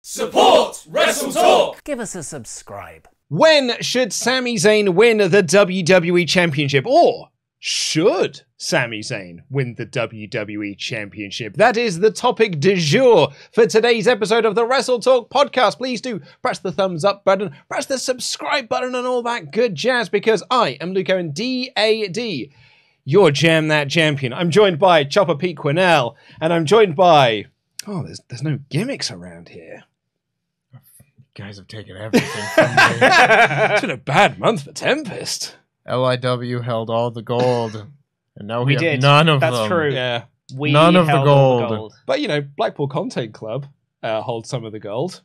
Support WrestleTalk! Give us a subscribe. When should Sami Zayn win the WWE Championship? Or should Sami Zayn win the WWE Championship? That is the topic du jour for today's episode of the WrestleTalk Podcast. Please do press the thumbs up button, press the subscribe button and all that good jazz, because I am Luke Owen, D.A.D., your Jam That Champion. I'm joined by Chopper Pete Quinnell, and I'm joined by... Oh, there's no gimmicks around here. You guys have taken everything from me. It's been a bad month for Tempest. LIW held all the gold, and now we have did. none of them. That's true. Yeah. We None of the held all gold. But, you know, Blackpool Content Club holds some of the gold.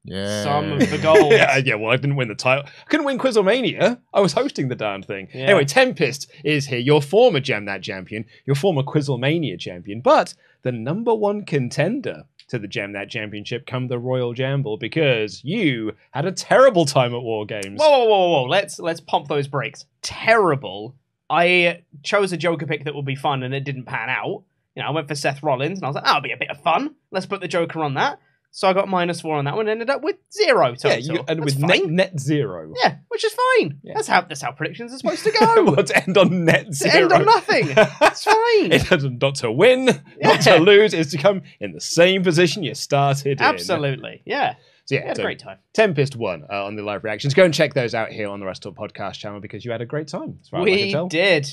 Yeah. Some of the gold. Yeah, well, I didn't win the title. I couldn't win Quizzlemania. I was hosting the darn thing. Yeah. Anyway, Tempest is here, your former Jam That Champion, your former Quizzlemania champion, but the number one contender to the Jam That Championship come the Royal Jamble, because you had a terrible time at War Games. Whoa. Let's pump those brakes. Terrible. I chose a Joker pick that would be fun, and it didn't pan out. You know, I went for Seth Rollins, and I was like, that'll be a bit of fun. Let's put the Joker on that. So I got -4 on that one, and ended up with 0 total. Yeah, you ended That's with fine. net zero. Yeah, which is fine. Yeah. That's how predictions are supposed to go. Well, to end on net To zero. end on nothing. It's fine. It doesn't, not to win, not to lose, it's to come in the same position you started in. Absolutely. Yeah. So We had a great time. Tempest won on the live reactions. Go and check those out here on the WrestleTalk Podcast channel, because you had a great time, as far as I can We tell. did.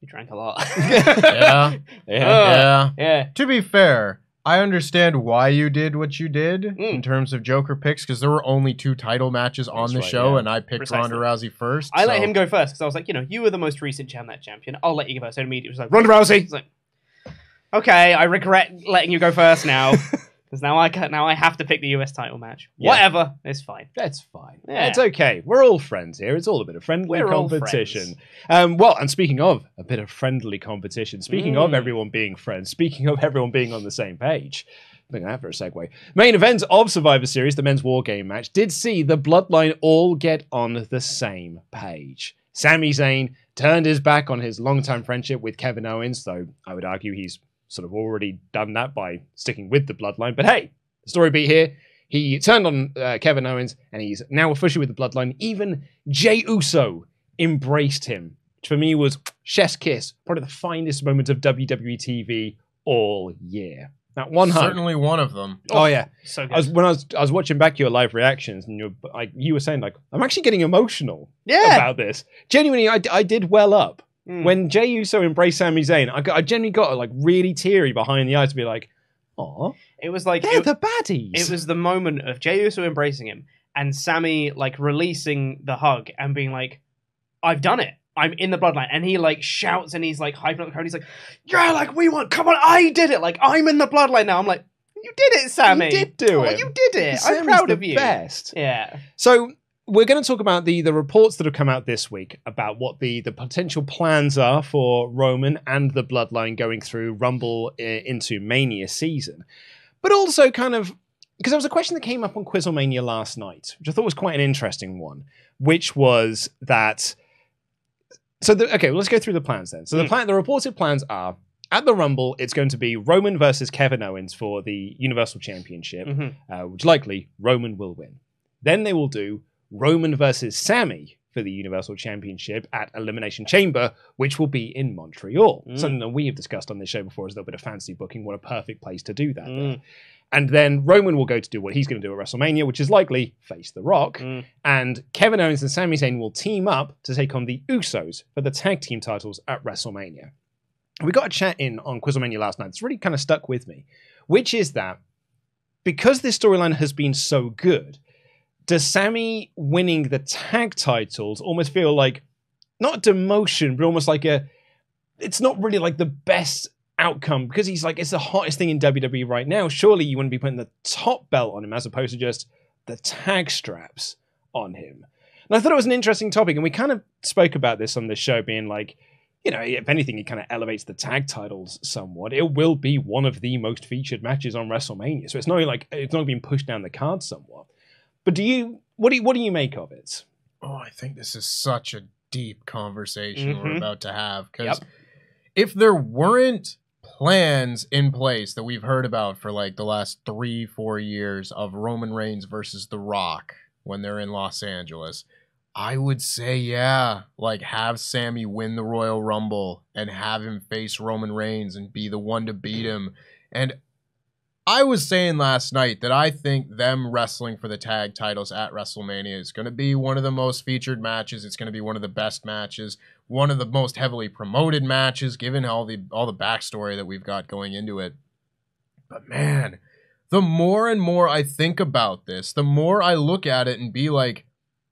We drank a lot. Yeah. Yeah. Yeah. To be fair, I understand why you did what you did Mm. in terms of Joker picks, because there were only 2 title matches on That's the right, show, yeah. and I picked Precisely. Ronda Rousey first. I let so- him go first because I was like, you know, you were the most recent Jam That Champion. I'll let you go first. So immediately was like, Ronda Rousey! It's like, okay, I regret letting you go first now because now I have to pick the US title match. Yeah. Whatever, it's fine. That's fine. Yeah. It's okay. We're all friends here. It's all a bit of friendly We're all competition. Well, and speaking of a bit of friendly competition, speaking of everyone being friends, speaking of everyone being on the same page, look at that for a segue. Main event of Survivor Series, the men's War Game match, did see the Bloodline all get on the same page. Sami Zayn turned his back on his longtime friendship with Kevin Owens, though I would argue he's sort of already done that by sticking with the Bloodline. But hey, the story beat here. He turned on Kevin Owens, and he's now officially with the Bloodline. Even Jey Uso embraced him, which for me was chef's kiss, probably the finest moment of WWE TV all year. That one hug. Certainly one of them. Oh yeah. So good. I was watching back your live reactions, and you were saying like, I'm actually getting emotional Yeah. about this. Genuinely, I did well up. Mm. When Jey Uso embraced Sami Zayn, I genuinely got like really teary behind the eyes to be like, "Aw, It was like they're the baddies." it was the moment of Jey Uso embracing him and Sammy like releasing the hug and being like, I've done it. I'm in the Bloodline. And he like shouts and he's like hyping up the crowd. He's like, yeah, like we want, come on, I did it. Like I'm in the Bloodline now. I'm like, you did it, Sammy. You did do Oh, it. You did it. I'm Sammy's proud the of you. Best. Yeah. So we're going to talk about the reports that have come out this week about what the potential plans are for Roman and the Bloodline going through Rumble into Mania season. But also kind of, because there was a question that came up on Quizzlemania last night, which I thought was quite an interesting one, which was that... Okay, well, let's go through the plans then. So the reported plans are, at the Rumble, it's going to be Roman versus Kevin Owens for the Universal Championship, which likely Roman will win. Then they will do Roman versus Sami for the Universal Championship at Elimination Chamber, which will be in Montreal. Something that we have discussed on this show before is a little bit of fancy booking. What a perfect place to do that. There. And then Roman will go to do what he's going to do at WrestleMania, which is likely face The Rock. And Kevin Owens and Sami Zayn will team up to take on the Usos for the tag team titles at WrestleMania. We got a chat in on Quizzlemania last night. It's really kind of stuck with me, which is that because this storyline has been so good, does Sami winning the tag titles almost feel like, not a demotion, but almost like it's not really like the best outcome, because he's like, it's the hottest thing in WWE right now. Surely you wouldn't be putting the top belt on him as opposed to just the tag straps on him. And I thought it was an interesting topic, and we kind of spoke about this on this show, being like, you know, if anything, it kind of elevates the tag titles somewhat. It will be one of the most featured matches on WrestleMania, so it's not like it's not being pushed down the card somewhat. But what do you make of it? Oh, I think this is such a deep conversation we're about to have, because Yep. if there weren't plans in place that we've heard about for like the last 3-4 years of Roman Reigns versus The Rock when they're in Los Angeles, I would say, yeah, like have Sami win the Royal Rumble and have him face Roman Reigns and be the one to beat him. And I was saying last night that I think them wrestling for the tag titles at WrestleMania is going to be one of the most featured matches. It's going to be one of the best matches, one of the most heavily promoted matches, given all the backstory that we've got going into it. But man, the more and more I think about this, the more I look at it and be like,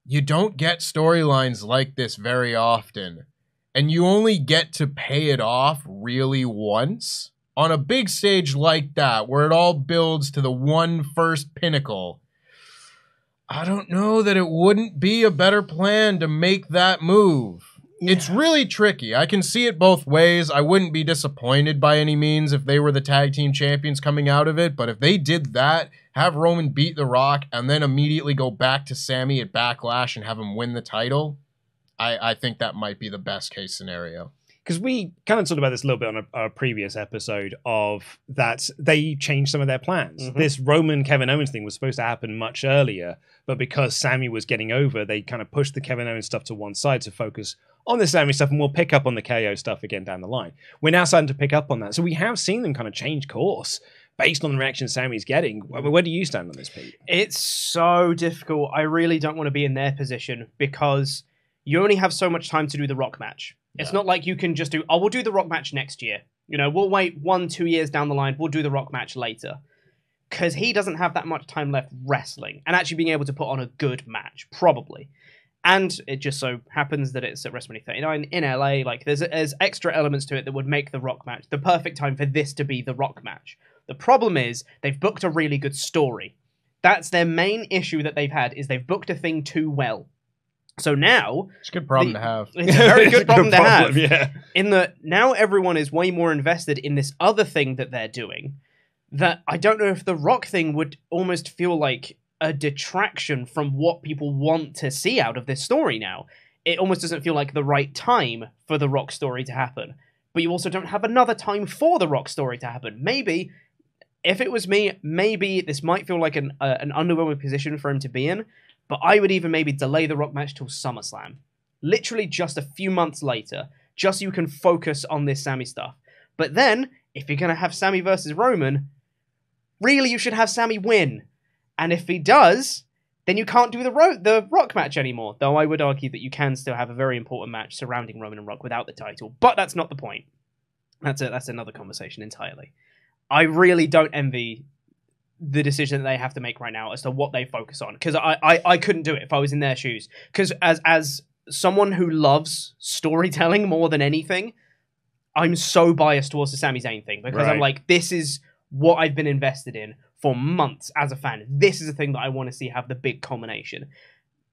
you don't get storylines like this very often, and you only get to pay it off really once on a big stage like that, where it all builds to the one first pinnacle. I don't know that it wouldn't be a better plan to make that move. Yeah. It's really tricky. I can see it both ways. I wouldn't be disappointed by any means if they were the tag team champions coming out of it, but if they did that, have Roman beat The Rock, and then immediately go back to Sami at Backlash and have him win the title, I think that might be the best case scenario. Because we kind of talked about this a little bit on a previous episode of that they changed some of their plans. Mm-hmm. This Roman-Kevin Owens thing was supposed to happen much earlier, but because Sami was getting over, they kind of pushed the Kevin Owens stuff to one side to focus on the Sami stuff, and we'll pick up on the KO stuff again down the line. We're now starting to pick up on that. So we have seen them kind of change course based on the reaction Sami's getting. I mean, where do you stand on this, Pete? It's so difficult. I really don't want to be in their position because you only have so much time to do the Rock match. It's not like you can just do, we'll do the Rock match next year. You know, we'll wait 1-2 years down the line. We'll do the Rock match later. Because he doesn't have that much time left wrestling and actually being able to put on a good match, probably. And it just so happens that it's at WrestleMania 39 in LA. Like, there's extra elements to it that would make the Rock match the perfect time for this to be the Rock match. The problem is they've booked a really good story. That's their main issue that they've had, is they've booked a thing too well. So now... It's a good problem to have. It's a very good problem to have. Yeah. In that now everyone is way more invested in this other thing that they're doing, that I don't know if the Rock thing would almost feel like a detraction from what people want to see out of this story now. It almost doesn't feel like the right time for the Rock story to happen. But you also don't have another time for the Rock story to happen. Maybe, if it was me, maybe this might feel like an underwhelming position for him to be in, but I would even maybe delay the Rock match till SummerSlam. Literally just a few months later, just so you can focus on this Sami stuff. But then, if you're going to have Sami versus Roman, really you should have Sami win. And if he does, then you can't do the Rock match anymore. Though I would argue that you can still have a very important match surrounding Roman and Rock without the title. But that's not the point. That's another conversation entirely. I really don't envy the decision that they have to make right now as to what they focus on. Because I couldn't do it if I was in their shoes. Because as someone who loves storytelling more than anything, I'm so biased towards the Sami Zayn thing. Because I'm like, this is what I've been invested in for months as a fan. This is the thing that I want to see have the big culmination.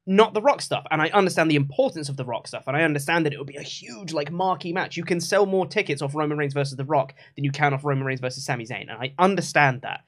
Not the Rock stuff. And I understand the importance of the Rock stuff. And I understand that it would be a huge, like, marquee match. You can sell more tickets off Roman Reigns versus The Rock than you can off Roman Reigns versus Sami Zayn. And I understand that.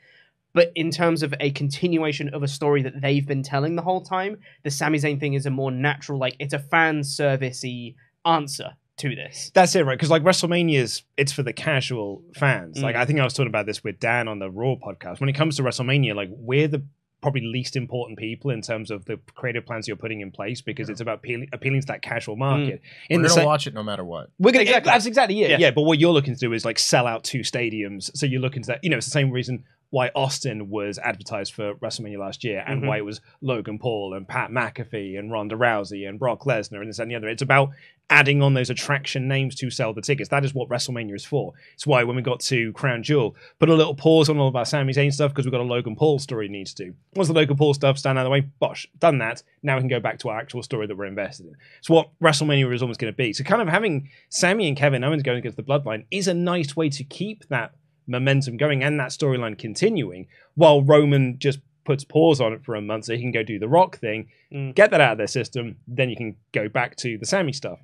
But in terms of a continuation of a story that they've been telling the whole time, the Sami Zayn thing is a more natural, like, it's a fan service-y answer to this. That's it, right? Because like WrestleMania's, it's for the casual fans. Like I think I was talking about this with Dan on the Raw podcast. When it comes to WrestleMania, like we're the probably least important people in terms of the creative plans you're putting in place because it's about appealing to that casual market. We're going to watch it no matter what. We're gonna, That's exactly it. Yeah, but what you're looking to do is like sell out 2 stadiums. So you're looking to that, you know, it's the same reason why Austin was advertised for WrestleMania last year and why it was Logan Paul and Pat McAfee and Ronda Rousey and Brock Lesnar and this and the other. It's about adding on those attraction names to sell the tickets. That is what WrestleMania is for. It's why when we got to Crown Jewel, put a little pause on all of our Sami Zayn stuff because we've got a Logan Paul story needs to do. Once the Logan Paul stuff stand out of the way, bosh, done that. Now we can go back to our actual story that we're invested in. It's what WrestleMania is almost going to be. So kind of having Sami and Kevin Owens going against the Bloodline is a nice way to keep that momentum going and that storyline continuing while Roman just puts pause on it for a month so he can go do the Rock thing, get that out of their system, then you can go back to the Sami stuff.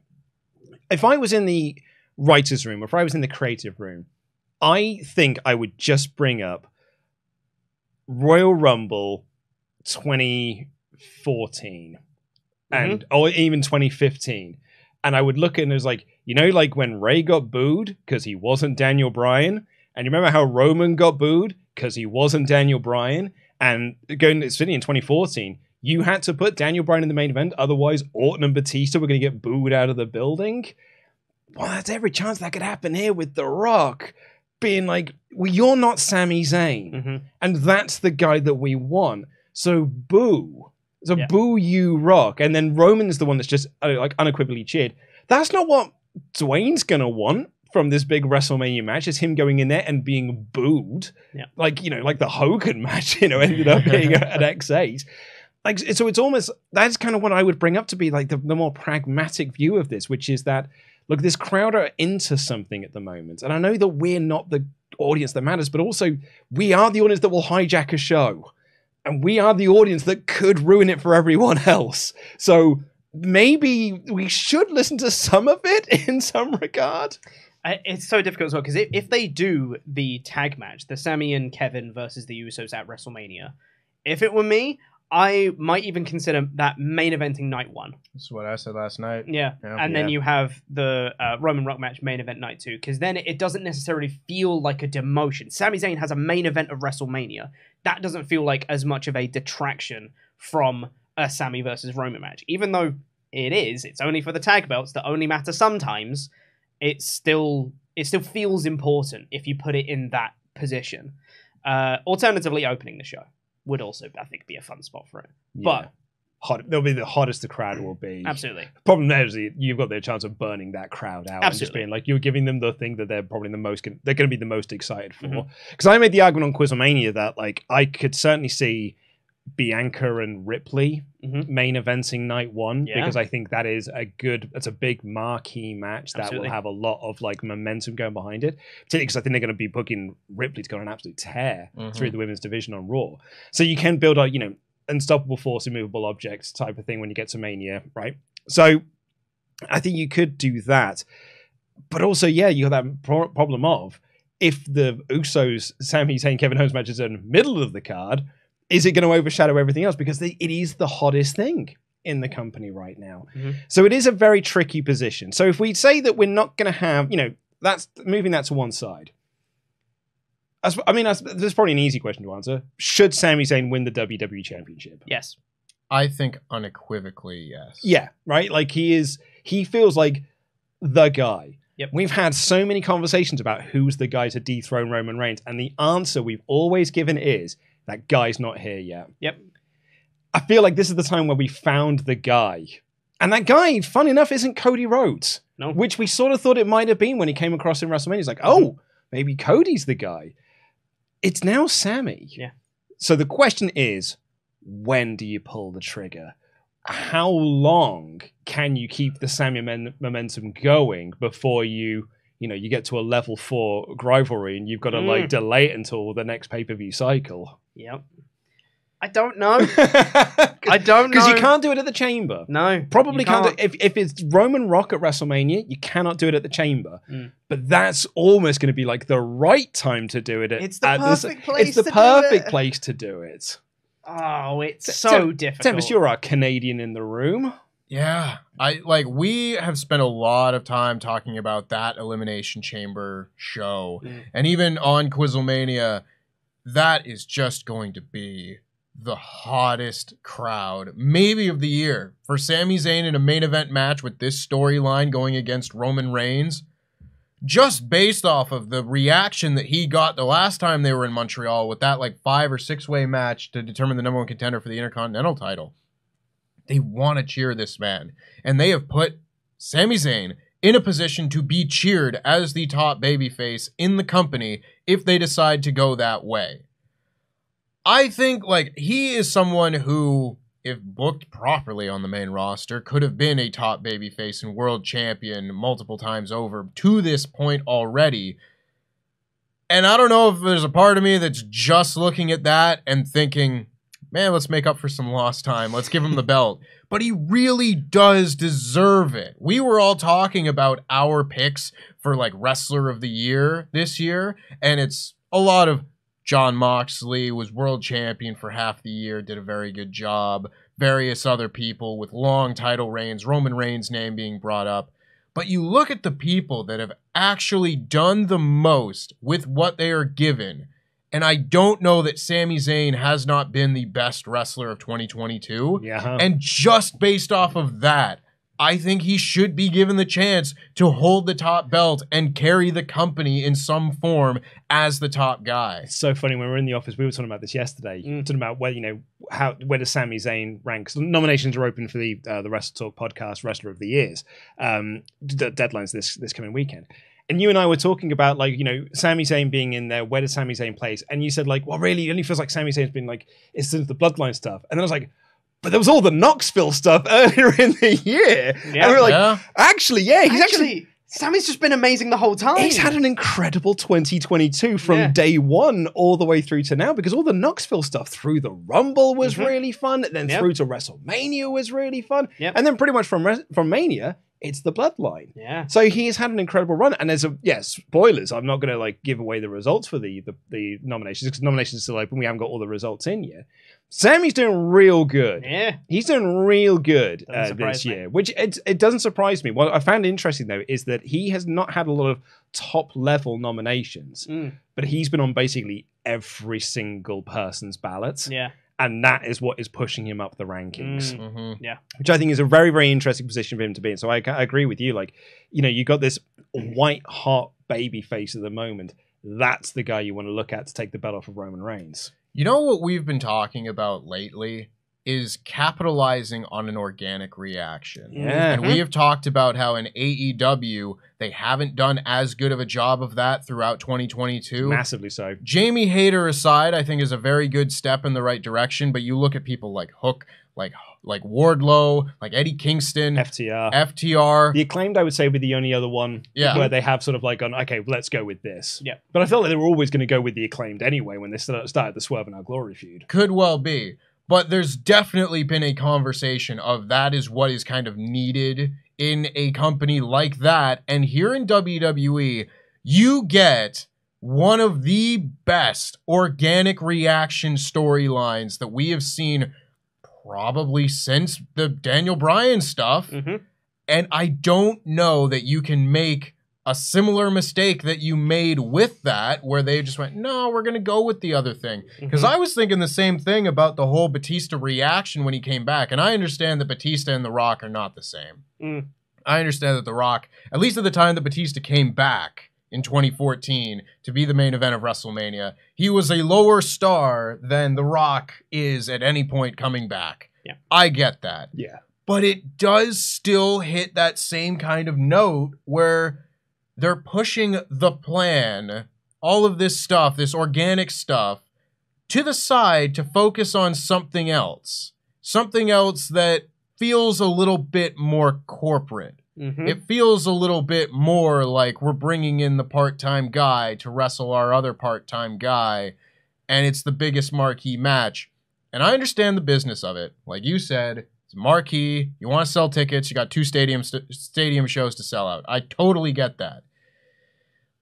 If I was in the writer's room, or if I was in the creative room, I think I would just bring up Royal Rumble 2014 and or even 2015. And I would look at it and it was like, you know, like when Ray got booed because he wasn't Daniel Bryan, And you remember how Roman got booed? Because he wasn't Daniel Bryan. And going to Sydney in 2014, you had to put Daniel Bryan in the main event. Otherwise, Orton and Batista were going to get booed out of the building. Well, that's every chance that could happen here with The Rock being like, well, you're not Sami Zayn. And that's the guy that we want. So boo. So boo you, Rock. And then Roman's the one that's just like unequivocally cheered. That's not what Dwayne's going to want from this big WrestleMania match. Is him going in there and being booed. Like, you know, like the Hogan match, you know, ended up being at X8. Like, so it's almost, that's kind of what I would bring up to be like the more pragmatic view of this, which is that, look, this crowd are into something at the moment. And I know that we're not the audience that matters, but also we are the audience that will hijack a show. And we are the audience that could ruin it for everyone else. So maybe we should listen to some of it in some regard. It's so difficult as well, because if they do the tag match, the Sami and Kevin versus the Usos at WrestleMania, if it were me, I might even consider that main eventing night one. That's what I said last night. And then you have the Roman Rock match main event night two, because then it doesn't necessarily feel like a demotion. Sami Zayn has a main event of WrestleMania. That doesn't feel like as much of a detraction from a Sami versus Roman match. Even though it's only for the tag belts that only matter sometimes, it still feels important if you put it in that position. Alternatively, opening the show would also, I think, be a fun spot for it. Yeah. But they'll be the hottest the crowd will be. Absolutely. Problem there is you've got the chance of burning that crowd out. Absolutely. And just being like, you're giving them the thing that they're probably they're going to be the most excited for. Because I made the argument on Quizlemania that like I could certainly see Bianca and Ripley main eventing night one, because I think that's a big marquee match that will have a lot of like momentum going behind it, particularly because I think they're going to be booking Ripley to go on an absolute tear through the women's division on Raw. So you can build a, you know, unstoppable force, immovable objects type of thing when you get to Mania, right? So I think you could do that, but also you have that problem of, if the Usos, Sami Zayn, Kevin Owens match is in the middle of the card, is it going to overshadow everything else? Because it is the hottest thing in the company right now. So it is a very tricky position. So if we say that we're not going to have, you know, that's moving that to one side. There's probably an easy question to answer. Should Sami Zayn win the WWE Championship? Yes. I think unequivocally, yes. Yeah, right? Like he feels like the guy. Yep. We've had so many conversations about who's the guy to dethrone Roman Reigns, and the answer we've always given is, that guy's not here yet. Yep. I feel like this is the time where we found the guy. And that guy, fun enough, isn't Cody Rhodes. No. Which we sort of thought it might have been when he came across in WrestleMania. He's like, oh, maybe Cody's the guy. It's now Sami. Yeah. So the question is, when do you pull the trigger? How long can you keep the Sami momentum going before you get to a level 4 rivalry and you've got to like delay it until the next pay-per-view cycle? Yep. I don't know. I don't know. Because you can't do it at the Chamber. No. Probably can't. If it's Roman Rock at WrestleMania, you cannot do it at the Chamber. But that's almost going to be like the right time to do it. It's the perfect place It's the perfect place to do it. Oh, it's so difficult. Tempest, you're our Canadian in the room. Yeah. We have spent a lot of time talking about that Elimination Chamber show. And even on Quizlemania, that is just going to be the hottest crowd, maybe of the year. For Sami Zayn in a main event match with this storyline going against Roman Reigns, just based off of the reaction that he got the last time they were in Montreal with that like 5 or 6 way match to determine the number 1 contender for the Intercontinental title. They want to cheer this man. And they have put Sami Zayn in a position to be cheered as the top babyface in the company if they decide to go that way. I think he is someone who, if booked properly on the main roster, could have been a top babyface and world champion multiple times over to this point already. And I don't know if there's a part of me that's just looking at that and thinking, man, let's make up for some lost time. Let's give him the belt. But he really does deserve it. We were all talking about our picks for Wrestler of the Year this year. And it's a lot of Jon Moxley was world champion for half the year, did a very good job. Various other people with long title reigns, Roman Reigns' name being brought up. But you look at the people that have actually done the most with what they are given. And I don't know that Sami Zayn has not been the best wrestler of 2022. Yeah. And just based off of that, I think he should be given the chance to hold the top belt and carry the company in some form as the top guy. It's so funny when we were in the office. We were talking about this yesterday. Talking about where where does Sami Zayn rank? So nominations are open for the WrestleTalk Podcast Wrestler of the Years. The deadline's this coming weekend. And you and I were talking about Sami Zayn being in there. Where does Sami Zayn place? And you said well, really, it only feels like Sami Zayn's been it's since the Bloodline stuff. And then I was like, but there was all the Knoxville stuff earlier in the year. Yeah. And we were like, actually, yeah, he's actually Sammy's just been amazing the whole time. He's had an incredible 2022 from day one all the way through to now, because all the Knoxville stuff through the Rumble was really fun. Then through to WrestleMania was really fun. And then pretty much from Mania, it's the Bloodline. Yeah. So he has had an incredible run. And there's spoilers. I'm not going to give away the results for the nominations, because nominations are still open. We haven't got all the results in yet. Sammy's doing real good. Yeah. He's doing real good this me. year, which it doesn't surprise me. What I found interesting, though, is that he has not had a lot of top-level nominations, but he's been on basically every single person's ballots. Yeah. And that is what is pushing him up the rankings. Yeah. Which I think is a very, very interesting position for him to be in. So I agree with you. You got this white-hot baby face at the moment. That's the guy you want to look at to take the belt off of Roman Reigns. You know what we've been talking about lately is capitalizing on an organic reaction. Yeah. And we have talked about how in AEW, they haven't done as good of a job of that throughout 2022. Massively so. Jamie Hayter aside, I think is a very good step in the right direction, but you look at people like Hook, like Wardlow, like Eddie Kingston, FTR. The Acclaimed, I would say, would be the only other one where they have sort of gone, okay, let's go with this. Yeah. But I felt like they were always going to go with the Acclaimed anyway when they started the Swerve and Our Glory feud. Could well be. But there's definitely been a conversation of that is what is kind of needed in a company like that. And here in WWE, you get one of the best organic reaction storylines that we have seen probably since the Daniel Bryan stuff. And I don't know that you can make a similar mistake that you made with that, where they just went, no, we're going to go with the other thing. Because I was thinking the same thing about the whole Batista reaction when he came back. And I understand that Batista and The Rock are not the same. I understand that The Rock, at least at the time that Batista came back in 2014 to be the main event of WrestleMania, he was a lower star than The Rock is at any point coming back. Yeah. I get that. Yeah. But it does still hit that same kind of note where they're pushing the plan, all of this stuff, this organic stuff, to the side to focus on something else. Something else that feels a little bit more corporate. It feels a little bit more like we're bringing in the part-time guy to wrestle our other part-time guy, and it's the biggest marquee match. And I understand the business of it. Like you said, it's marquee. You want to sell tickets. You got 2 stadium shows to sell out. I totally get that.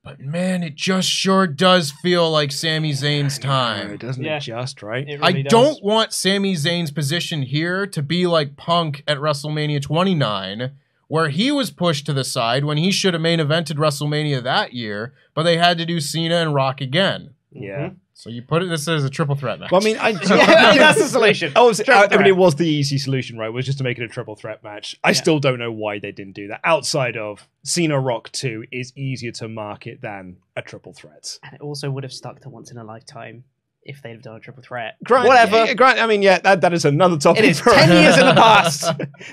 But man, it just sure does feel like Sami Zayn's time. It doesn't adjust, right? It really I does. don't want Sami Zayn's position here to be like Punk at WrestleMania 29, where he was pushed to the side when he should have main evented WrestleMania that year, but they had to do Cena and Rock again. Yeah. So you put it this as a triple threat match. Well, I mean, that's the solution. I mean, it was the easy solution, right? Was just to make it a triple threat match. I still don't know why they didn't do that. Outside of Cena Rock 2 is easier to market than a triple threat. And it also would have stuck to Once in a Lifetime if they'd have done a triple threat. Whatever. I mean, that is another topic. It is 10 years in the past.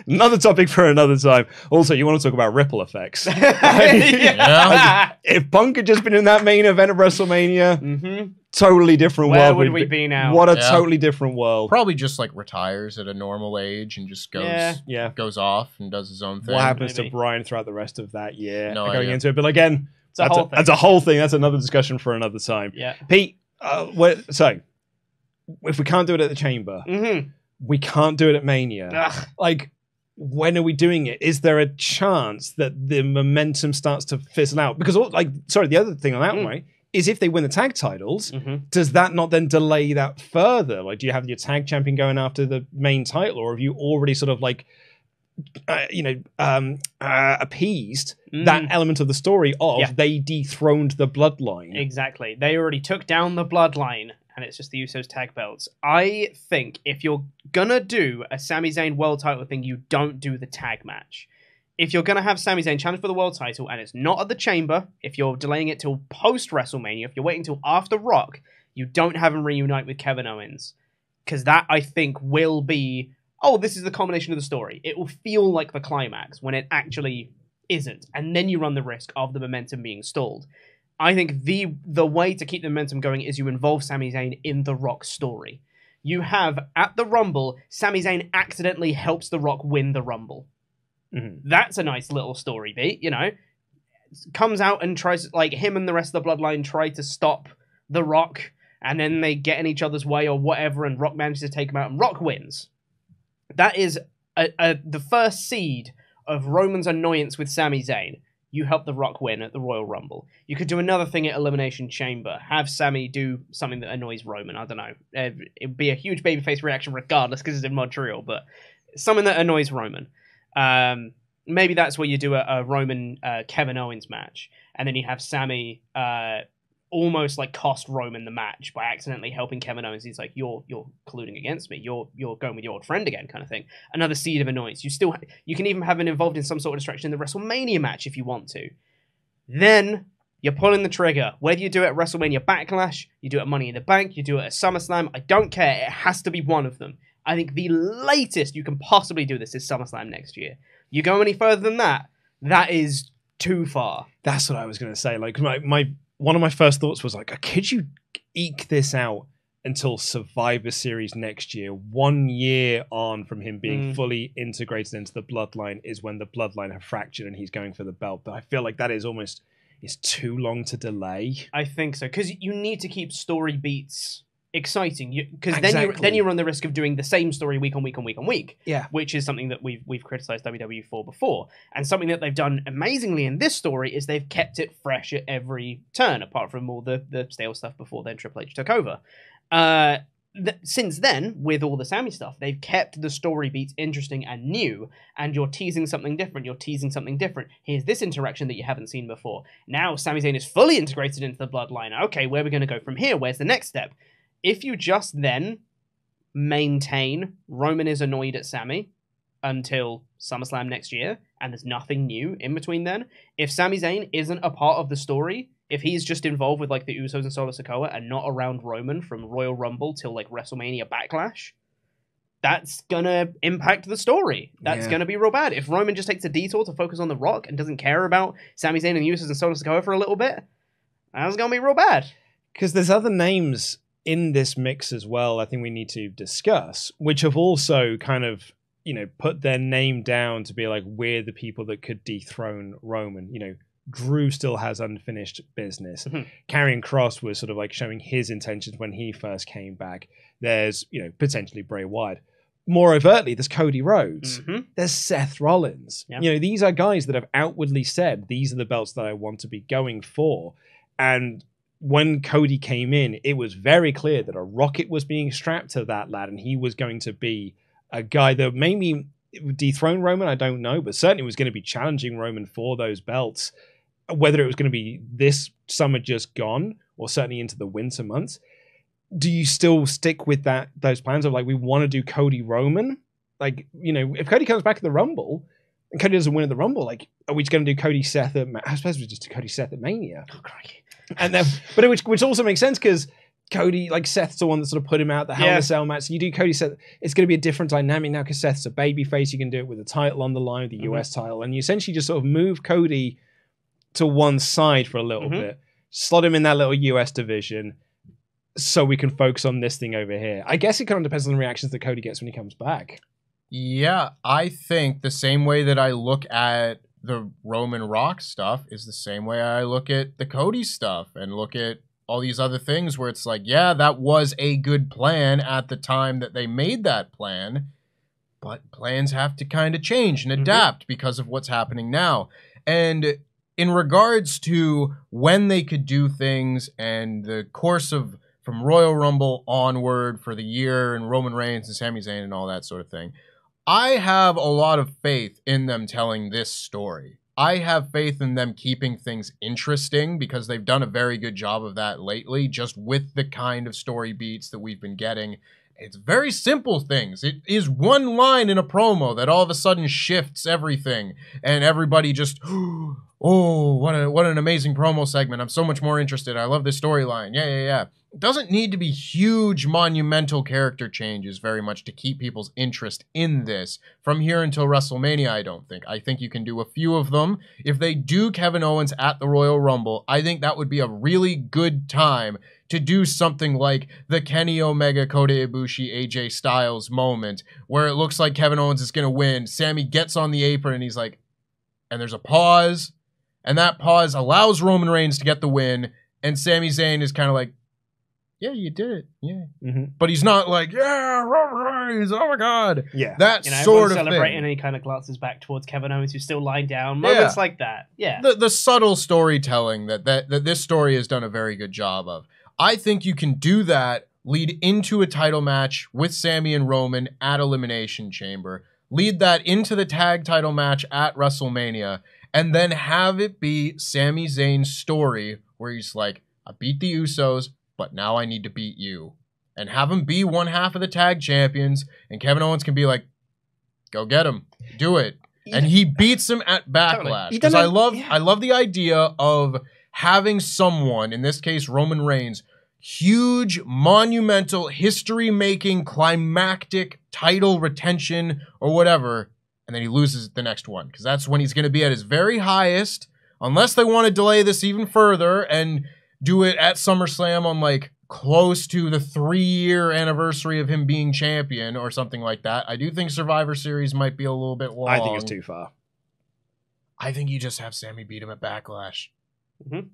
Another topic for another time. Also, you want to talk about ripple effects. If Punk had just been in that main event of WrestleMania, totally different Where world. would we be now? What a totally different world. Probably just like retires at a normal age and just goes off and does his own thing. What happens to Brian throughout the rest of that year? No going idea. into it, but again, that's a whole thing. That's another discussion for another time. Yeah. Pete, so if we can't do it at the Chamber, we can't do it at Mania. Like, when are we doing it? Is there a chance that the momentum starts to fizzle out? Because, the other thing on that way is if they win the tag titles, does that not then delay that further? Like, do you have your tag champion going after the main title, or have you already sort of appeased that element of the story of they dethroned the bloodline. Exactly. They already took down the bloodline, and it's just the Usos tag belts. I think if you're gonna do a Sami Zayn world title thing, you don't do the tag match. If you're gonna have Sami Zayn challenge for the world title, and it's not at the Chamber, if you're delaying it till post WrestleMania, if you're waiting till after Rock, you don't have him reunite with Kevin Owens. Because that, I think, will be, oh, this is the culmination of the story. It will feel like the climax when it actually isn't. And then you run the risk of the momentum being stalled. I think the way to keep the momentum going is you involve Sami Zayn in the Rock story. You have, at the Rumble, Sami Zayn accidentally helps the Rock win the Rumble. Mm-hmm. That's a nice little story beat, you know. Comes out and tries, like, him and the rest of the bloodline try to stop the Rock, and then they get in each other's way or whatever, and Rock manages to take him out, and Rock wins. That is the first seed of Roman's annoyance with Sami Zayn. You help the Rock win at the Royal Rumble. You could do another thing at Elimination Chamber. Have Sami do something that annoys Roman. I don't know. It'd be a huge babyface reaction regardless because it's in Montreal, but something that annoys Roman. Maybe that's where you do a Roman Kevin Owens match, and then you have Sami almost like cost Roman the match by accidentally helping Kevin Owens. He's like, you're colluding against me. You're going with your old friend again, kind of thing. Another seed of annoyance. You can even have him involved in some sort of distraction in the WrestleMania match if you want to. Then you're pulling the trigger. Whether you do it at WrestleMania Backlash, you do it at Money in the Bank, you do it at SummerSlam, I don't care. It has to be one of them. I think the latest you can possibly do this is SummerSlam next year. You go any further than that, that is too far. That's what I was going to say. Like, one of my first thoughts was like, could you eke this out until Survivor Series next year? 1 year on from him being fully integrated into the bloodline is when the bloodline have fractured and he's going for the belt. But I feel like that is too long to delay. I think so, because you need to keep story beats exciting, because Exactly. then you run the risk of doing the same story week on week on week on week. Yeah, which is something that we've criticized WWE for before, and something that they've done amazingly in this story is they've kept it fresh at every turn, apart from all the stale stuff before then Triple H took over. Since then, with all the Sami stuff, they've kept the story beats interesting and new, and you're teasing something different. Here's this interaction that you haven't seen before. Now Sami Zayn is fully integrated into the bloodline. Okay, where are we going to go from here? Where's the next step? If you just then maintain Roman is annoyed at Sami until SummerSlam next year, and there's nothing new in between then, if Sami Zayn isn't a part of the story, if he's just involved with like the Usos and Solo Sikoa and not around Roman from Royal Rumble till like WrestleMania Backlash, that's gonna impact the story. That's gonna be real bad. If Roman just takes a detour to focus on The Rock and doesn't care about Sami Zayn and the Usos and Solo Sikoa for a little bit, that's gonna be real bad. Because there's other names in this mix as well, I think we need to discuss, which have also kind of, put their name down to be like, we're the people that could dethrone Roman. Drew still has unfinished business. Karrion Kross was sort of like showing his intentions when he first came back. There's, potentially Bray Wyatt. More overtly, there's Cody Rhodes. There's Seth Rollins. Yep. These are guys that have outwardly said, these are the belts that I want to be going for. And when Cody came in, it was very clear that a rocket was being strapped to that lad, and he was going to be a guy that maybe dethrone Roman, I don't know, but certainly was going to be challenging Roman for those belts. Whether it was going to be this summer just gone, or certainly into the winter months. Do you still stick with those plans of like, we want to do Cody Roman? Like, if Cody comes back at the Rumble, and Cody doesn't win at the Rumble, like, are we just going to do Cody Seth at, I suppose we just do Cody Seth at Mania. Oh, crikey. And then, but which also makes sense because Cody, like Seth's the one that sort of put him out the Hell in a Cell match. So you do Cody Seth, it's going to be a different dynamic now because Seth's a babyface. You can do it with a title on the line, the US title, and you essentially just sort of move Cody to one side for a little bit, slot him in that little US division, so we can focus on this thing over here. I guess it kind of depends on the reactions that Cody gets when he comes back. Yeah, I think the same way that I look at the Roman Rock stuff is the same way I look at the Cody stuff and look at all these other things where it's like, yeah, that was a good plan at the time that they made that plan, but plans have to kind of change and adapt because of what's happening now. And in regards to when they could do things and the course of from Royal Rumble onward for the year and Roman Reigns and Sami Zayn and all that sort of thing, I have a lot of faith in them telling this story. I have faith in them keeping things interesting because they've done a very good job of that lately, just with the kind of story beats that we've been getting. It's very simple things. It is one line in a promo that all of a sudden shifts everything, and everybody just, oh, what an amazing promo segment. I'm so much more interested. I love this storyline. Yeah. It doesn't need to be huge, monumental character changes very much to keep people's interest in this from here until WrestleMania, I don't think. I think you can do a few of them. If they do Kevin Owens at the Royal Rumble, I think that would be a really good time to do something like the Kenny Omega, Kota Ibushi, AJ Styles moment, where it looks like Kevin Owens is going to win. Sami gets on the apron and he's like, and there's a pause, and that pause allows Roman Reigns to get the win, and Sami Zayn is kind of like, yeah, you did it. Yeah. Mm-hmm. But he's not like, yeah, Roman Reigns, oh my God. Yeah. That sort of celebrating thing. and he kind of glances back towards Kevin Owens, who's still lying down. Moments like that. Yeah. The subtle storytelling that this story has done a very good job of. I think you can do that, lead into a title match with Sami and Roman at Elimination Chamber, lead that into the tag title match at WrestleMania, and then have it be Sami Zayn's story where he's like, I beat the Usos, but now I need to beat you. And have him be one half of the tag champions, and Kevin Owens can be like, go get him. Do it. And he beats him at Backlash. Because I love the idea of having someone, in this case Roman Reigns, huge, monumental, history-making, climactic title retention or whatever, and then he loses the next one. Because that's when he's going to be at his very highest, unless they want to delay this even further and do it at SummerSlam on like close to the 3-year anniversary of him being champion or something like that. I do think Survivor Series might be a little bit long. I think it's too far. I think you just have Sami beat him at Backlash. Mm-hmm.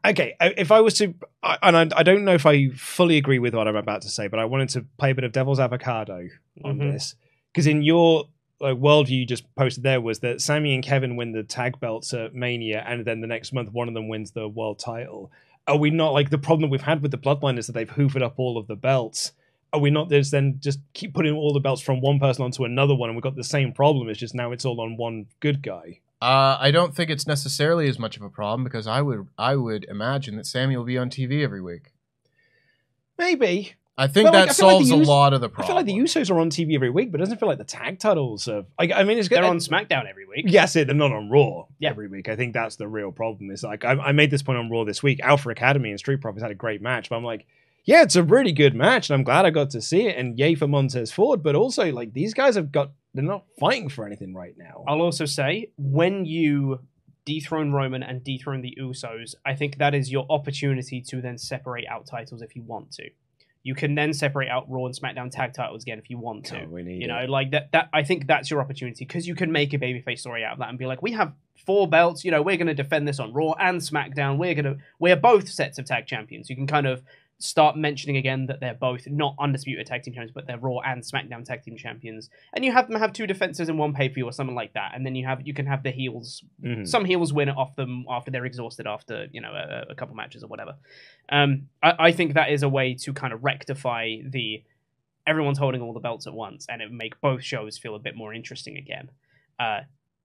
Okay, if I was to, and I don't know if I fully agree with what I'm about to say, but I wanted to play a bit of devil's avocado on this, because in your worldview you just posted there was that Sami and Kevin win the tag belts at Mania, and then the next month one of them wins the world title. Are we not, like, the problem we've had with the Bloodline is that they've hoovered up all of the belts? Are we not just keep putting all the belts from one person onto another one, and we've got the same problem? It's just now it's all on one good guy. I don't think it's necessarily as much of a problem, because I would imagine that Sami will be on TV every week. Maybe. I think that solves a lot of the problem. I feel like the Usos are on TV every week, but it doesn't feel like the tag titles are. I mean, it's good. They're on SmackDown every week. Yes, they're not on Raw every week. I think that's the real problem. Is like I made this point on Raw this week. Alpha Academy and Street Profits had a great match, but I'm like, yeah, it's a really good match, and I'm glad I got to see it. And yay for Montez Ford, but also like these guys they're not fighting for anything right now. I'll also say, when you dethrone Roman and dethrone the Usos, I think that is your opportunity to then separate out titles if you want to. You can then separate out Raw and SmackDown tag titles again if you want to. Like that. I think that's your opportunity, because you can make a babyface story out of that and be like, we have 4 belts. We're going to defend this on Raw and SmackDown. We're both sets of tag champions. You can kind of start mentioning again that they're both not undisputed tag team champions, but they're Raw and SmackDown tag team champions, and you have them have 2 defenses in one pay-per-view or something like that, and then you can have the heels. Some heels win it off them after they're exhausted after a couple matches or whatever. I think that is a way to kind of rectify everyone's holding all the belts at once, and it make both shows feel a bit more interesting again.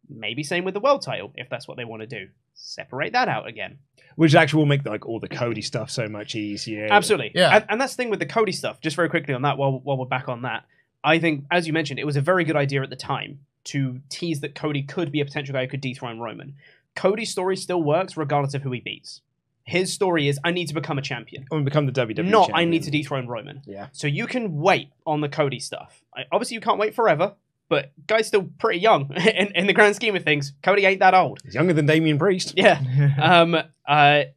Maybe same with the world title, if that's what they want to do. Separate that out again. Which actually will make all the Cody stuff so much easier. Absolutely. Yeah. And that's the thing with the Cody stuff, just very quickly on that, while we're back on that, I think, as you mentioned, it was a very good idea at the time to tease that Cody could be a potential guy who could dethrone Roman. Cody's story still works regardless of who he beats. His story is, I need to become a champion. I want to become the WWE Not, champion. I need to dethrone Roman. Yeah. So you can wait on the Cody stuff. Obviously, you can't wait forever, but guy's still pretty young in the grand scheme of things. Cody ain't that old. He's younger than Damian Priest. Yeah.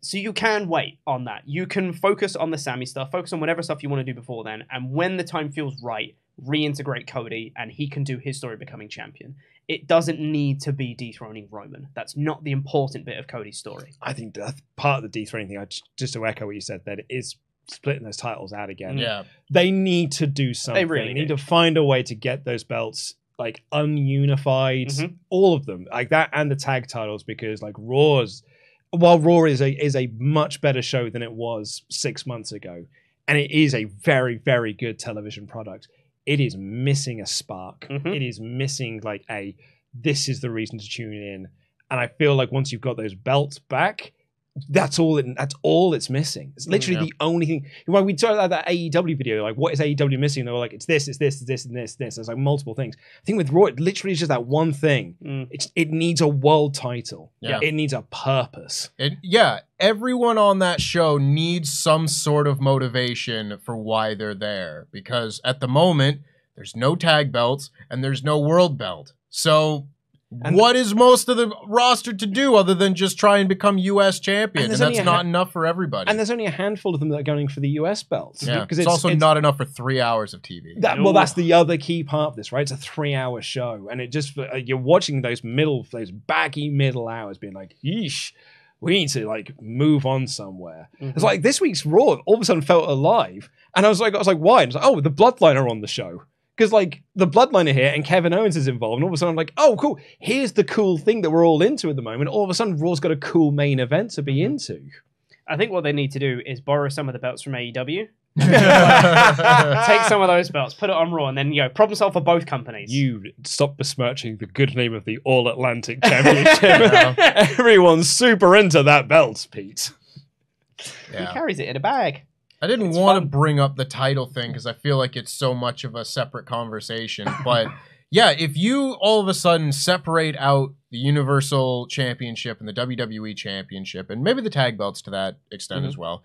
So you can wait on that. You can focus on the Sami stuff, focus on whatever stuff you want to do before then, and when the time feels right, reintegrate Cody, and he can do his story becoming champion. It doesn't need to be dethroning Roman. That's not the important bit of Cody's story. I think that's part of the dethroning thing. Just to echo what you said, that it is splitting those titles out again. Yeah. They need to do something. They really need to find a way to get those belts ununified, all of them, like that, and the tag titles, because while Raw is a much better show than it was 6 months ago, and it is a very, very good television product, it is missing a spark. Mm-hmm. It is missing like this is the reason to tune in. And I feel like once you've got those belts back, that's all it's missing. It's literally the only thing. When we talked about that AEW video, like, what is AEW missing? And they were like, it's this, and this. There's like multiple things. I think with Raw, it literally is just that one thing. It needs a world title. Yeah. It needs a purpose. Everyone on that show needs some sort of motivation for why they're there. Because at the moment, there's no tag belts and there's no world belt. So what is most of the roster to do other than just try and become U.S. champion? And that's not enough for everybody. And there's only a handful of them that are going for the U.S. belts. Yeah, because it's also not enough for 3 hours of TV. That's the other key part of this, right? It's a 3-hour show. And it just, you're watching those baggy middle hours being like, yeesh, we need to like move on somewhere. It's like this week's Raw all of a sudden felt alive. And I was like, why? And it's like, oh, the Bloodline are on the show. Because, like, the Bloodline are here and Kevin Owens is involved. And all of a sudden, I'm like, oh, cool. Here's the cool thing that we're all into at the moment. All of a sudden, Raw's got a cool main event to be into. I think what they need to do is borrow some of the belts from AEW. Take some of those belts, put it on Raw, and then, problem solve for both companies. You stop besmirching the good name of the All-Atlantic Championship. Everyone's super into that belt, Pete. Yeah. He carries it in a bag. I didn't want to bring up the title thing because I feel like it's so much of a separate conversation. But yeah, if you all of a sudden separate out the Universal Championship and the WWE Championship, and maybe the tag belts to that extent as well,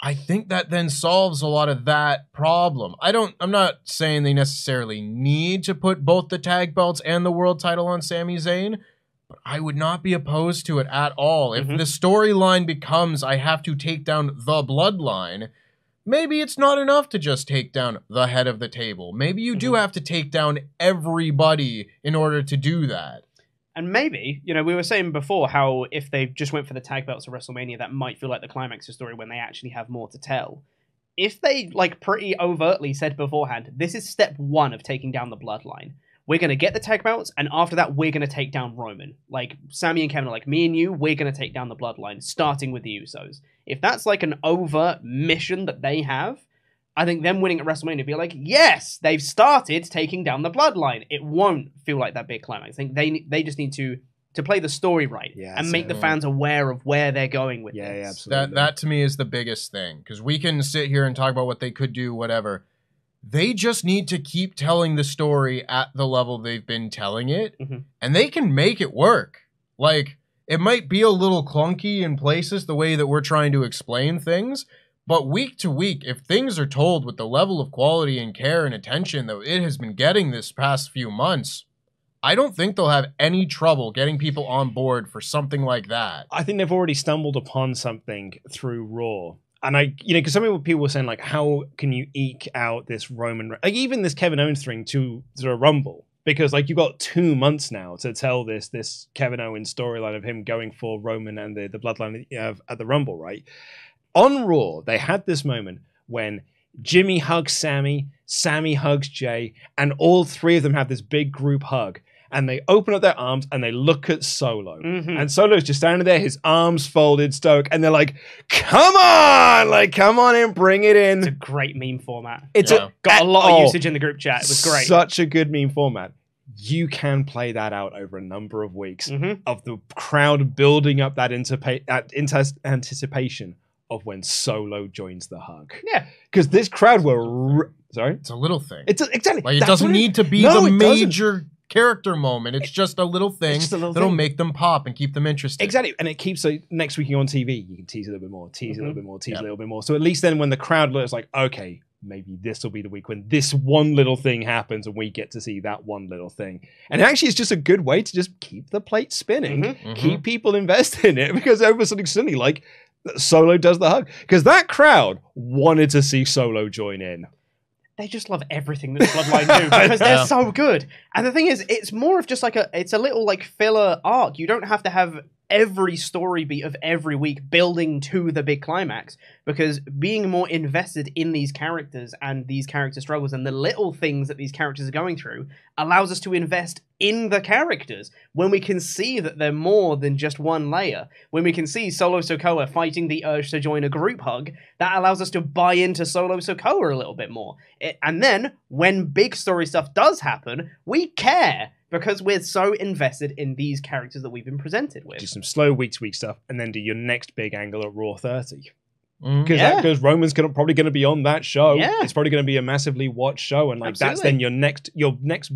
I think that then solves a lot of that problem. I'm not saying they necessarily need to put both the tag belts and the world title on Sami Zayn, but I would not be opposed to it at all. If the storyline becomes I have to take down the Bloodline, maybe it's not enough to just take down the head of the table. Maybe you do have to take down everybody in order to do that. And maybe, we were saying before how if they just went for the tag belts at WrestleMania, that might feel like the climax of the story when they actually have more to tell. If they, pretty overtly said beforehand, this is step 1 of taking down the Bloodline. We're going to get the tag belts, and after that, we're going to take down Roman. Like, Sami and Kevin are like, me and you, we're going to take down the Bloodline, starting with the Usos. If that's like an overt mission that they have, I think them winning at WrestleMania would be like, yes, they've started taking down the Bloodline. It won't feel like that big climax. I think they just need to play the story right and make the fans aware of where they're going with this. Yeah, absolutely. That to me is the biggest thing, because we can sit here and talk about what they could do, whatever. They just need to keep telling the story at the level they've been telling it, and they can make it work. Like, it might be a little clunky in places the way that we're trying to explain things, but week to week, if things are told with the level of quality and care and attention that it has been getting this past few months, I don't think they'll have any trouble getting people on board for something like that. I think they've already stumbled upon something through Raw. And because some people were saying, like, how can you eke out this Roman, like even this Kevin Owens thing to a Rumble? Because, like, you've got 2 months now to tell this Kevin Owens storyline of him going for Roman and the Bloodline at the Rumble, right? On Raw, they had this moment when Jimmy hugs Sami, Sami hugs Jay, and all three of them have this big group hug. And they open up their arms and they look at Solo. And Solo's just standing there, his arms folded, stoic, and they're like, come on and bring it in. It's a great meme format. Got a lot of usage in the group chat. It was great. Such a good meme format. You can play that out over a number of weeks of the crowd building up that anticipation of when Solo joins the hug. Yeah. Because this crowd were... Sorry? It's a little thing. Exactly. Like, it doesn't need to be the major character moment. It's just a little thing that'll make them pop and keep them interested. Exactly. And it keeps, so next week you're on TV, you can tease a little bit more, tease a little bit more, tease a little bit more. So at least then when the crowd looks like, okay, maybe this will be the week when this one little thing happens and we get to see that one little thing. And actually it's just a good way to just keep the plate spinning, keep people invested in it, because over something suddenly like Solo does the hug. Because that crowd wanted to see Solo join in. They just love everything that Bloodline do because they're so good. And the thing is, it's more of just like it's a little like filler arc. You don't have to have every story beat of every week building to the big climax, because being more invested in these characters and these character struggles and the little things that these characters are going through allows us to invest in the characters when we can see that they're more than just one layer. When we can see Solo Sikoa fighting the urge to join a group hug, that allows us to buy into Solo Sikoa a little bit more. And then when big story stuff does happen, we care, because we're so invested in these characters that we've been presented with. Do some slow week-to-week stuff, and then do your next big angle at Raw 30. Because Roman's probably going to be on that show. Yeah. It's probably going to be a massively watched show, and like that's then your next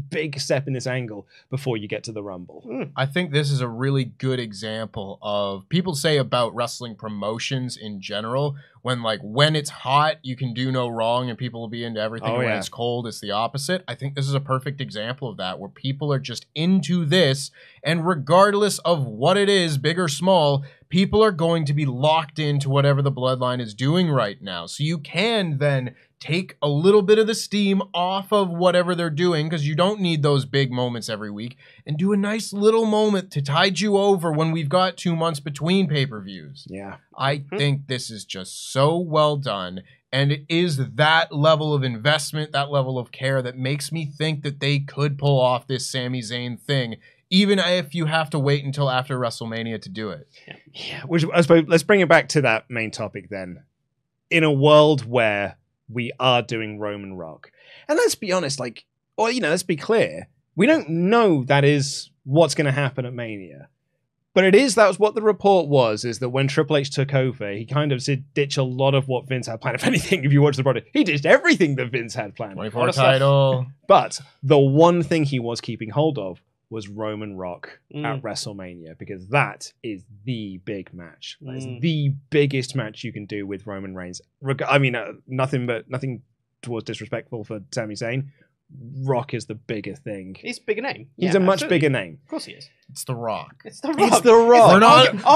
big step in this angle before you get to the Rumble. I think this is a really good example of, people say about wrestling promotions in general, when it's hot, you can do no wrong and people will be into everything. When it's cold, it's the opposite. I think this is a perfect example of that, where people are just into this, and regardless of what it is, big or small, people are going to be locked into whatever the Bloodline is doing right now. So you can then take a little bit of the steam off of whatever they're doing, because you don't need those big moments every week, and do a nice little moment to tide you over when we've got 2 months between pay-per-views. Yeah. I think this is just so well done, and it is that level of investment, that level of care, that makes me think that they could pull off this Sami Zayn thing, even if you have to wait until after WrestleMania to do it. Yeah. Which I suppose, let's bring it back to that main topic then. In a world where we are doing Roman Rock, and let's be honest, let's be clear, we don't know that is what's going to happen at Mania. But that was what the report was, is that when Triple H took over, he kind of did ditch a lot of what Vince had planned. If anything, if you watch the product, he ditched everything that Vince had planned. 24 title. But the one thing he was keeping hold of was Roman Rock at WrestleMania, because that is the big match. That is the biggest match you can do with Roman Reigns. Nothing towards disrespectful for Sami Zayn. Rock is the bigger thing. He's a bigger name. He's a much bigger name. Of course he is. It's The Rock. It's The Rock. It's The Rock.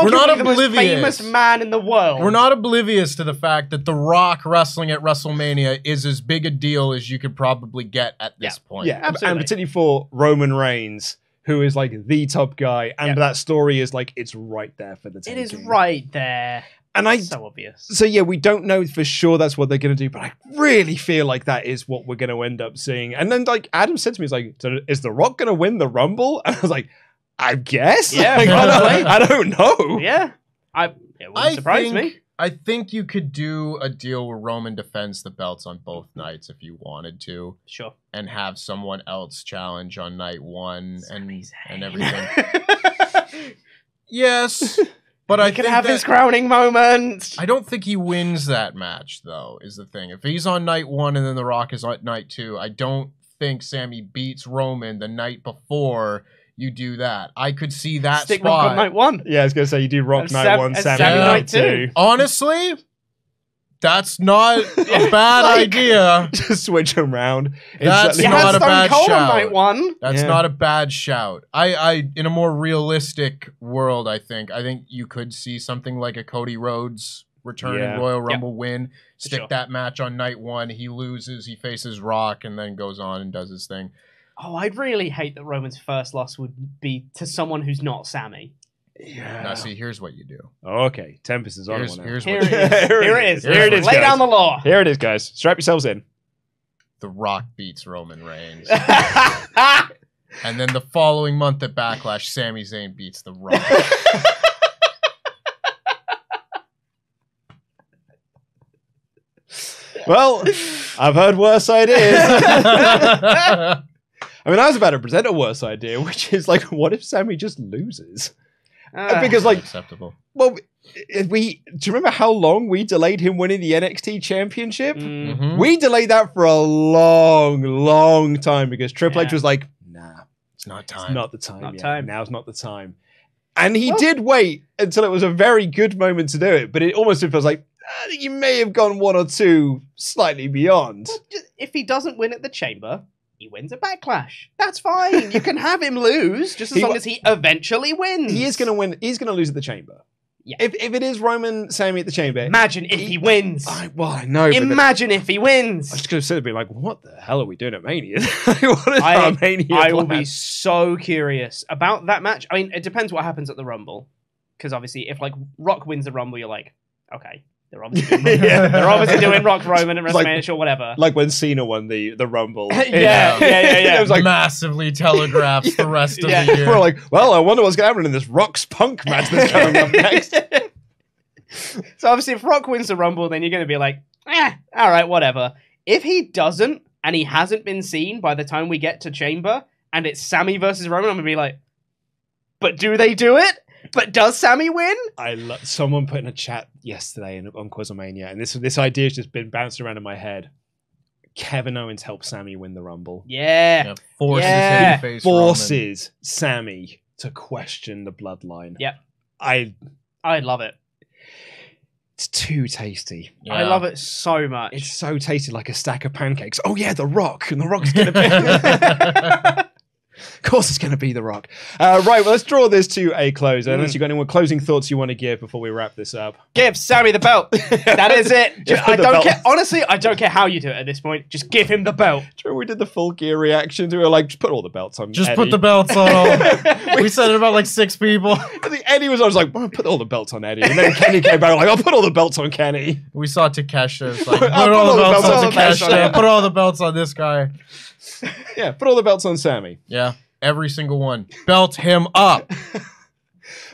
We're not the most oblivious. famous man in the world. We're not oblivious to the fact that The Rock wrestling at WrestleMania is as big a deal as you could probably get at this point. Yeah, absolutely. And particularly for Roman Reigns, who is like the top guy, and that story is like, it's right there for the taking. It is right there. And so obvious. So yeah, we don't know for sure that's what they're going to do, but I really feel like that is what we're going to end up seeing. And then like Adam said to me, he's like, so is The Rock going to win the Rumble? And I was like, I guess. Yeah, like, I don't know. Yeah, it wouldn't surprise me. I think you could do a deal where Roman defends the belts on both nights if you wanted to. Sure. And have someone else challenge on night one and everything. Yes. But I can have his crowning moment. I don't think he wins that match, though, is the thing. If he's on night one and then The Rock is on night two, I don't think Sami beats Roman the night before you do that. I could see that Stick spot. Rock on night one. Yeah, I was going to say, you do Rock night one, Sami night two. Honestly, that's not a bad idea. Just switch them around. That's not a bad shout. Night one. That's not a bad shout. I in a more realistic world, I think you could see something like a Cody Rhodes return in Royal Rumble win. Stick that match on night one. He loses. He faces Rock and then goes on and does his thing. Oh, I'd really hate that Roman's first loss would be to someone who's not Sami. Yeah. Now, see, here's what you do. Oh, okay. Tempest is on one now. Here it is. Lay down the law. Here it is, guys. Strap yourselves in. The Rock beats Roman Reigns. And then the following month at Backlash, Sami Zayn beats The Rock. Well, I've heard worse ideas. I mean, I was about to present a worse idea, which is like, what if Sami just loses? Because like, acceptable. Well, do you remember how long we delayed him winning the NXT Championship? Mm-hmm. We delayed that for a long time because Triple H was like, nah, it's not time. It's not the time. Not time. Now's not the time. And he did wait until it was a very good moment to do it, but it almost feels like you may have gone one or two slightly beyond. If he doesn't win at the Chamber, he wins at Backlash. That's fine. You can have him lose, just as long as he eventually wins. He is going to win. He's going to lose at the Chamber. Yeah. If it is Roman Sami at the Chamber, imagine if he wins. I know. Imagine if he wins. I was just going to sit there and be like, what the hell are we doing at Mania? What is our Mania I plan? will be so curious about that match. I mean, it depends what happens at the Rumble. because obviously if like Rock wins the Rumble, you're like, okay, they're obviously doing, they're obviously doing Rock Roman and WrestleMania or whatever. Like when Cena won the Rumble. yeah. It was like massively telegraphs the rest of the year. We're like, well, I wonder what's going to happen in this Rock's Punk match that's coming up next. So obviously if Rock wins the Rumble, then you're going to be like, all right, whatever. If he doesn't, and he hasn't been seen by the time we get to Chamber, and it's Sami versus Roman, I'm going to be like, but do they do it? But does Sami win? Someone put in a chat yesterday on Quizlemania, and this idea has just been bouncing around in my head. Kevin Owens helps Sami win the Rumble. Yeah. Forces Sami to question the bloodline. Yep. I love it. It's too tasty. Yeah. I love it so much. It's so tasty, like a stack of pancakes. Oh yeah, The Rock, and The Rock's going to be... Of course it's going to be The Rock. Right, well, let's draw this to a close. Unless you've got any more closing thoughts you want to give before we wrap this up. Give Sami the belt. That is it. I don't care. Honestly, I don't care how you do it at this point. Just give him the belt. True, we did the full gear reaction. We were like, just put all the belts on Just Eddie. put the belts on all. We said it about like 6 people. I think Eddie was always like, well, put all the belts on Eddie. And then Kenny came back like, I'll put all the belts on Kenny. We saw Takesha's like, put all the belts on Takesha. Put all the belts on this guy. Yeah, put all the belts on Sami. Yeah. Every single one. Belt him up.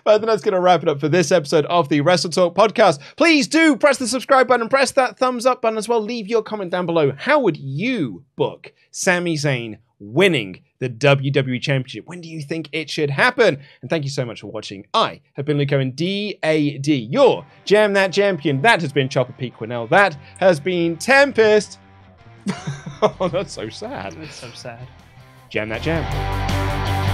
But then that's going to wrap it up for this episode of the WrestleTalk Podcast. Please do press the subscribe button, press that thumbs up button as well. Leave your comment down below. How would you book Sami Zayn winning the WWE Championship? When do you think it should happen? And thank you so much for watching. I have been Luke Owen, DAD, your Jam That Champion. That has been Chopper Pete Quinnell. That has been Tempest. Oh, that's so sad. It's so sad. Jam That Jam.